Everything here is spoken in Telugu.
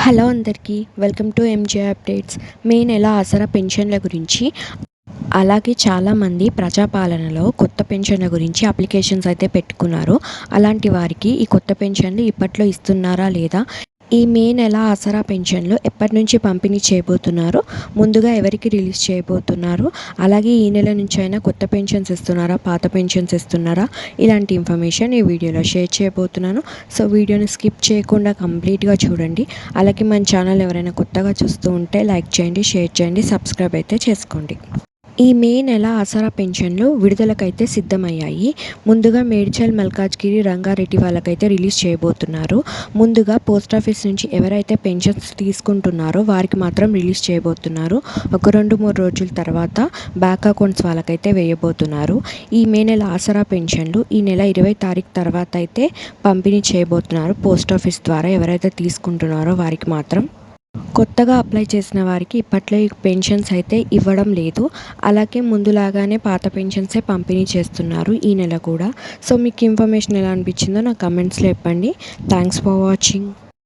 హలో అందరికీ వెల్కమ్ టు ఎంజే అప్డేట్స్. మే నెల ఆసరా పెన్షన్ల గురించి, అలాగే చాలామంది ప్రజాపాలనలో కొత్త పెన్షన్ల గురించి అప్లికేషన్స్ అయితే పెట్టుకున్నారు. అలాంటి వారికి ఈ కొత్త పెన్షన్లు ఇప్పట్లో ఇస్తున్నారా లేదా, ఈ మే నెల ఆసరా పెన్షన్లు ఎప్పటి నుంచి పంపిణీ చేయబోతున్నారు, ముందుగా ఎవరికి రిలీజ్ చేయబోతున్నారు, అలాగే ఈ నెల నుంచి అయినా కొత్త పెన్షన్స్ ఇస్తున్నారా, పాత పెన్షన్స్ ఇస్తున్నారా, ఇలాంటి ఇన్ఫర్మేషన్ ఈ వీడియోలో షేర్ చేయబోతున్నాను. సో వీడియోని స్కిప్ చేయకుండా కంప్లీట్గా చూడండి. అలాగే మన ఛానల్ ఎవరైనా కొత్తగా చూస్తూ ఉంటే లైక్ చేయండి, షేర్ చేయండి, సబ్స్క్రైబ్ అయితే చేసుకోండి. ఈ మే నెల ఆసరా పెన్షన్లు విడుదలకైతే సిద్ధమయ్యాయి. ముందుగా మేడ్చల్, మల్కాజ్గిరి, రంగారెడ్డి వాళ్ళకైతే రిలీజ్ చేయబోతున్నారు. ముందుగా పోస్టాఫీస్ నుంచి ఎవరైతే పెన్షన్స్ తీసుకుంటున్నారో వారికి మాత్రం రిలీజ్ చేయబోతున్నారు. ఒక 2-3 రోజుల తర్వాత బ్యాంక్ అకౌంట్స్ వాళ్ళకైతే వేయబోతున్నారు. ఈ మే నెల ఆసరా పెన్షన్లు ఈ నెల 20 తారీఖు తర్వాత అయితే పంపిణీ చేయబోతున్నారు. పోస్టాఫీస్ ద్వారా ఎవరైతే తీసుకుంటున్నారో వారికి మాత్రం. కొత్తగా అప్లై చేసిన వారికి ఇప్పట్లో ఈ పెన్షన్స్ అయితే ఇవ్వడం లేదు. అలాగే ముందులాగానే పాత పెన్షన్సే పంపిణీ చేస్తున్నారు ఈ నెల కూడా. సో మీకు ఇన్ఫర్మేషన్ ఎలా అనిపించిందో నా కమెంట్స్లో చెప్పండి. Thanks for watching.